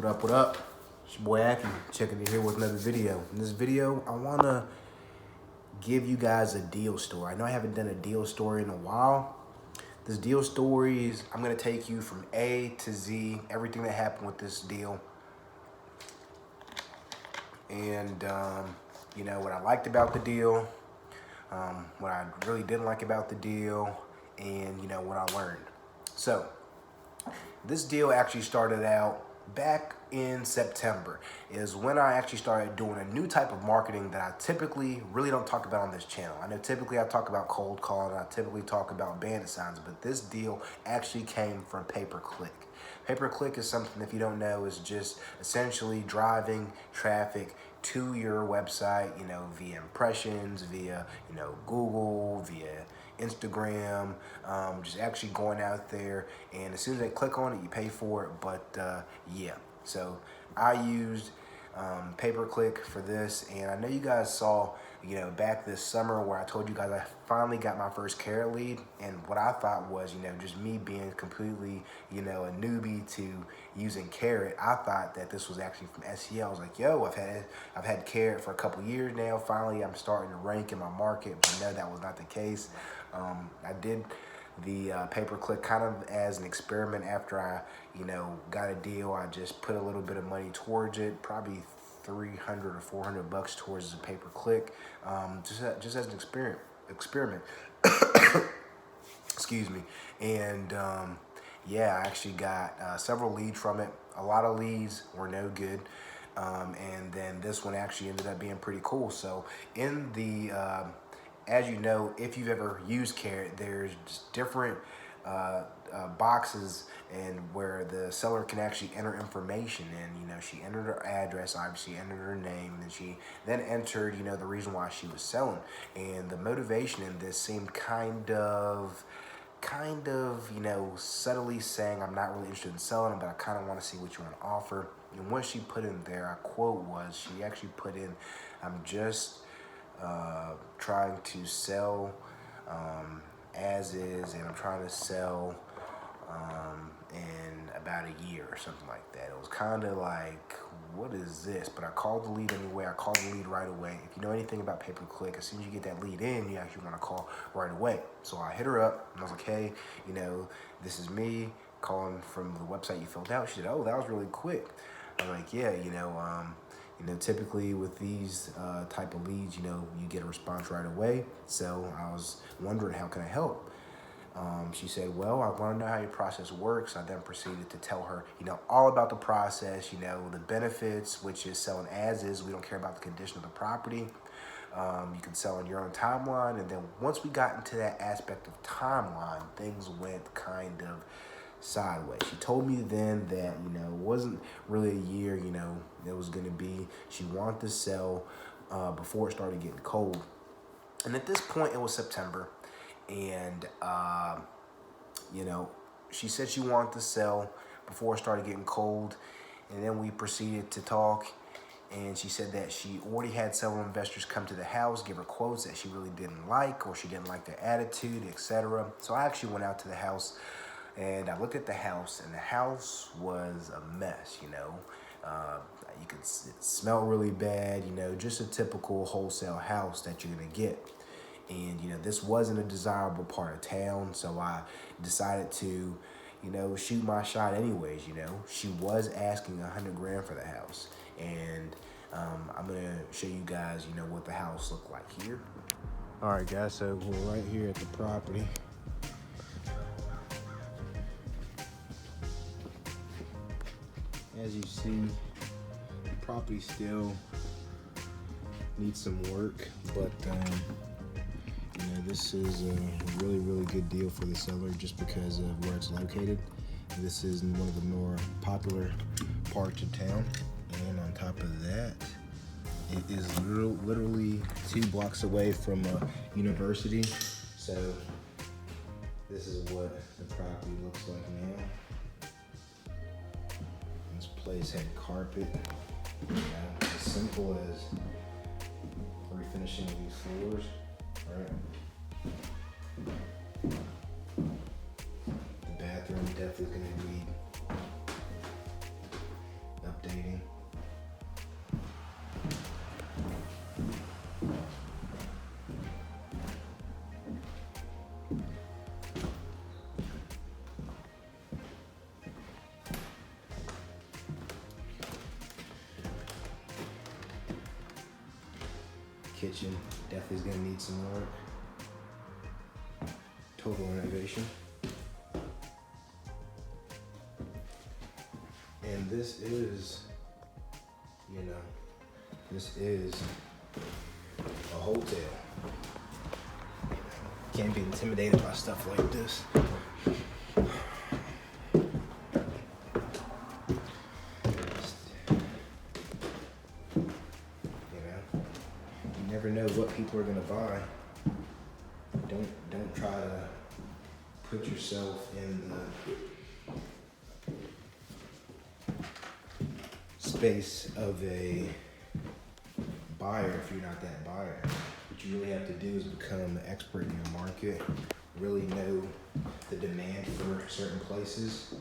What up? It's your boy Akie, checking in here with another video. In this video, I want to give you guys a deal story. I know I haven't done a deal story in a while. This deal stories, I'm going to take you from A to Z, everything that happened with this deal. And, you know, what I liked about the deal, what I really didn't like about the deal, and, you know, what I learned. So, this deal actually started out back in September is when I actually started doing a new type of marketing that I typically really don't talk about on this channel. I know typically I talk about cold calling, I typically talk about bandit signs, but this deal actually came from pay-per-click. Pay-per-click is something, if you don't know, is just essentially driving traffic to your website, you know, via impressions, via, you know, Google, via Instagram, just actually going out there, and as soon as they click on it, you pay for it. But yeah, so I used pay-per-click for this, and I know you guys saw, you know, back this summer where I told you guys I finally got my first carrot lead, and what I thought was, you know, just me being completely, you know, a newbie to using carrot, I thought that this was actually from SEO. I was like, yo, I've had carrot for a couple years now. Finally, I'm starting to rank in my market, but no, that was not the case. I did the pay-per-click kind of as an experiment after I, you know, got a deal. I just put a little bit of money towards it, probably 300 or 400 bucks towards the pay-per-click, just as an experiment. Excuse me. And yeah, I actually got several leads from it. A lot of leads were no good. And then this one actually ended up being pretty cool. So in the as you know, if you've ever used Carrot, there's just different boxes and where the seller can actually enter information in. You know, she entered her address, obviously entered her name, and she then entered, you know, the reason why she was selling. And the motivation in this seemed kind of, you know, subtly saying, I'm not really interested in selling them, but I kind of want to see what you want to offer. And what she put in there, I quote, was she actually put in, I'm just trying to sell as is, and I'm trying to sell in about a year or something like that. It was kind of like, what is this? But I called the lead anyway. I called the lead right away. If you know anything about pay-per-click, as soon as you get that lead in, you actually want to call right away. So I hit her up and I was like, hey, you know, this is me calling from the website you filled out. She said, oh, that was really quick. I'm like, yeah, you know, typically with these type of leads, you know, you get a response right away. So I was wondering, how can I help? She said, well, I want to know how your process works. I then proceeded to tell her, you know, all about the process, you know, the benefits, which is selling as is. We don't care about the condition of the property. You can sell on your own timeline. And then once we got into that aspect of timeline, things went kind of sideways. She told me then that, you know, it wasn't really a year, you know, it was going to be, she wanted to sell before it started getting cold. And at this point, it was September. And, you know, she said she wanted to sell before it started getting cold. And then we proceeded to talk. And she said that she already had several investors come to the house, give her quotes that she really didn't like, or she didn't like their attitude, etc. So I actually went out to the house and I looked at the house, and the house was a mess, you know. You could smell really bad, you know, just a typical wholesale house that you're going to get. And, you know, this wasn't a desirable part of town, so I decided to, you know, shoot my shot anyways, you know. She was asking $100 grand for the house, and I'm going to show you guys, you know, what the house looked like here. All right, guys, so we're right here at the property. As you see, the property still needs some work, but you know, this is a really, really good deal for the seller just because of where it's located. This is in one of the more popular parts of town, and on top of that, it is literally 2 blocks away from a university. So this is what the property looks like now. This place had carpet, you know, as simple as refinishing these floors, right? The bathroom definitely going to need kitchen definitely is gonna need some work. Total renovation. And this is, this is a hotel. Can't be intimidated by stuff like this. You never know what people are gonna buy. Don't try to put yourself in the space of a buyer if you're not that buyer. What you really have to do is become an expert in your market, really know the demand for certain places,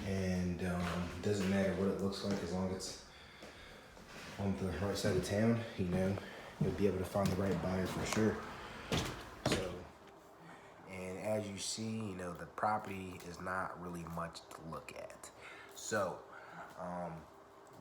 and it doesn't matter what it looks like as long as it's on the right side of town, you'll be able to find the right buyer for sure. So, and as you see, the property is not really much to look at. So,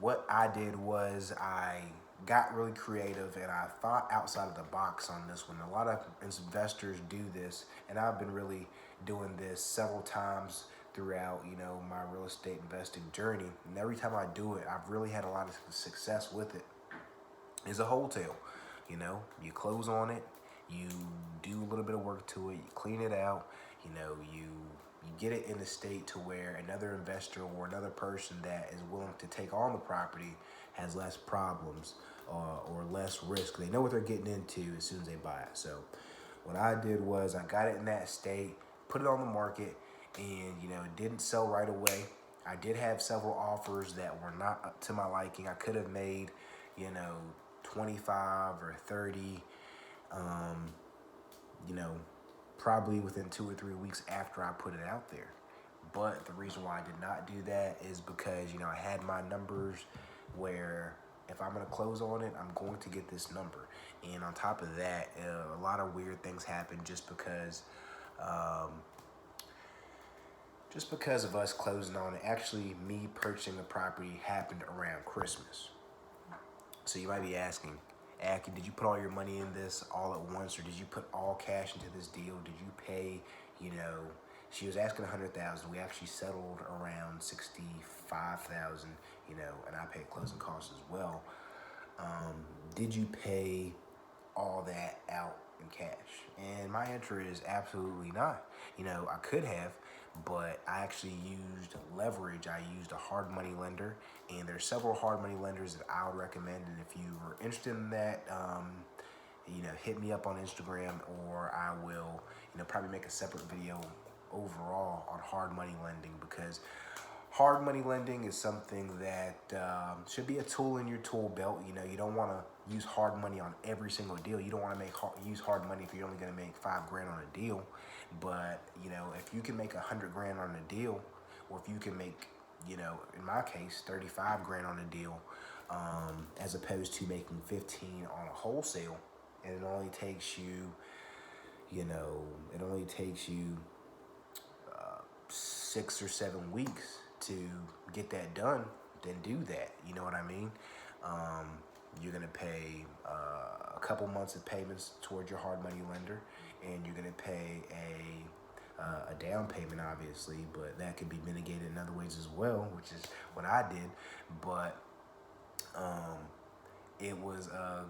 what I did was I got really creative and I thought outside of the box on this one. A lot of investors do this, and I've been really doing this several times throughout, my real estate investing journey. And every time I do it, I've really had a lot of success with it. It's a wholesale, you close on it, you do a little bit of work to it, you clean it out, you get it in a state to where another investor or another person that is willing to take on the property has less problems or less risk. They know what they're getting into as soon as they buy it. So what I did was I got it in that state, put it on the market, and it didn't sell right away. I did have several offers that were not up to my liking. I could have made 25 or 30 probably within 2 or 3 weeks after I put it out there. But the reason why I did not do that is because I had my numbers where if I'm going to close on it, I'm going to get this number. And on top of that, a lot of weird things happen just because of us closing on it. Actually, me purchasing the property happened around Christmas. So you might be asking, Akie, did you put all your money in this all at once, or did you put all cash into this deal? Did you pay, she was asking $100,000. We actually settled around $65,000, and I paid closing costs as well. Did you pay all that out in cash? And my answer is absolutely not. I could have, but I actually used leverage. I used a hard money lender, and there's several hard money lenders that I would recommend. And if you are interested in that, hit me up on Instagram, or I will, probably make a separate video overall on hard money lending, because hard money lending is something that should be a tool in your tool belt. You don't want to use hard money on every single deal. You don't want to use hard money if you're only going to make $5 grand on a deal. But if you can make $100 grand on a deal, or if you can make, in my case, 35 grand on a deal, as opposed to making 15 on a wholesale, and it only takes you, 6 or 7 weeks to get that done, then do that. You know what I mean? You're gonna pay a couple months of payments towards your hard money lender, and you're gonna pay a down payment, obviously, but that could be mitigated in other ways as well, which is what I did. But it was a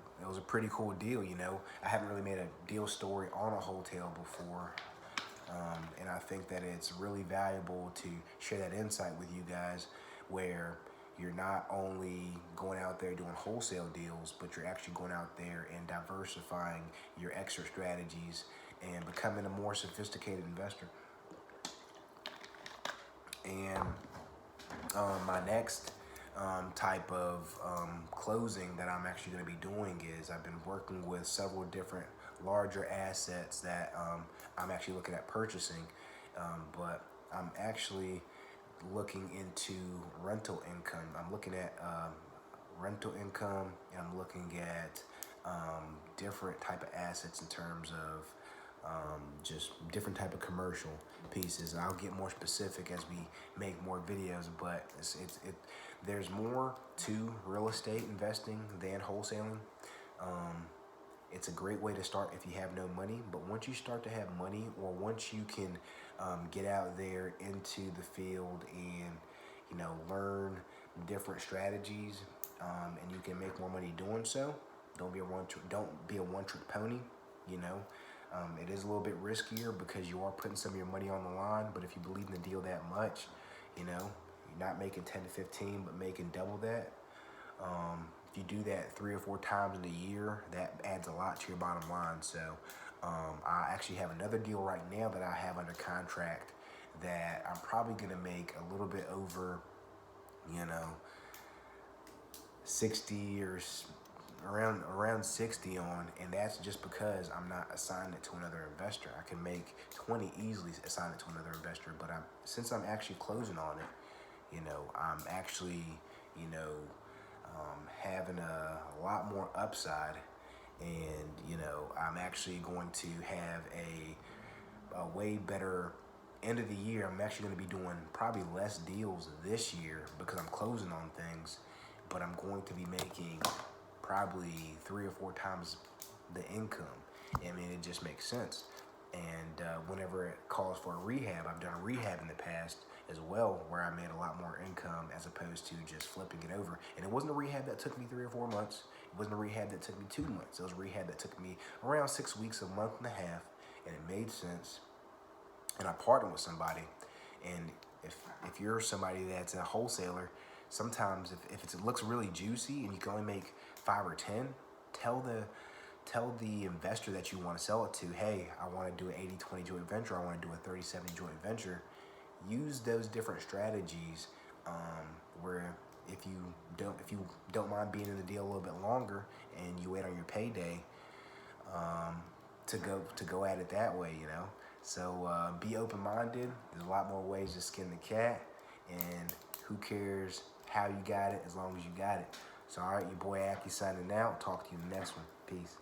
pretty cool deal. I haven't really made a deal story on a hotel before. And I think that it's really valuable to share that insight with you guys, where you're not only going out there doing wholesale deals, but you're actually going out there and diversifying your extra strategies and becoming a more sophisticated investor. And my next type of closing that I'm actually going to be doing is I've been working with several different larger assets that I'm actually looking at purchasing, but I'm actually looking into rental income. I'm looking at rental income, and I'm looking at different type of assets in terms of just different type of commercial pieces. I'll get more specific as we make more videos, but there's more to real estate investing than wholesaling. It's a great way to start if you have no money. But once you start to have money, or once you can get out there into the field and learn different strategies, and you can make more money doing so. Don't be a one-trick pony. You know, it is a little bit riskier because you are putting some of your money on the line. But if you believe in the deal that much, you're not making 10 to 15, but making double that. If you do that 3 or 4 times in a year, that adds a lot to your bottom line. So I actually have another deal right now that I have under contract that I'm probably going to make a little bit over, 60 or around 60 on, and that's just because I'm not assigning it to another investor. I can make 20 easily, assign it to another investor, but since I'm actually closing on it, I'm actually, having a lot more upside, and I'm actually going to have a way better end of the year. I'm actually going to be doing probably less deals this year because I'm closing on things, but I'm going to be making probably 3 or 4 times the income. I mean, it just makes sense. And whenever it calls for a rehab, I've done a rehab in the past as well, where I made a lot more income as opposed to just flipping it over. And it wasn't a rehab that took me 3 or 4 months. It wasn't a rehab that took me 2 months. It was a rehab that took me around 6 weeks, a month and a half, and it made sense. And I partnered with somebody. And if you're somebody that's a wholesaler, sometimes if it looks really juicy and you can only make 5 or 10, tell the investor that you want to sell it to, hey, I want to do an 80-20 joint venture. I want to do a 30-70 joint venture. Use those different strategies where if you don't mind being in the deal a little bit longer and you wait on your payday to go at it that way, So be open-minded. There's a lot more ways to skin the cat, and who cares how you got it as long as you got it. So all right, your boy Akie signing out. Talk to you in the next one. Peace.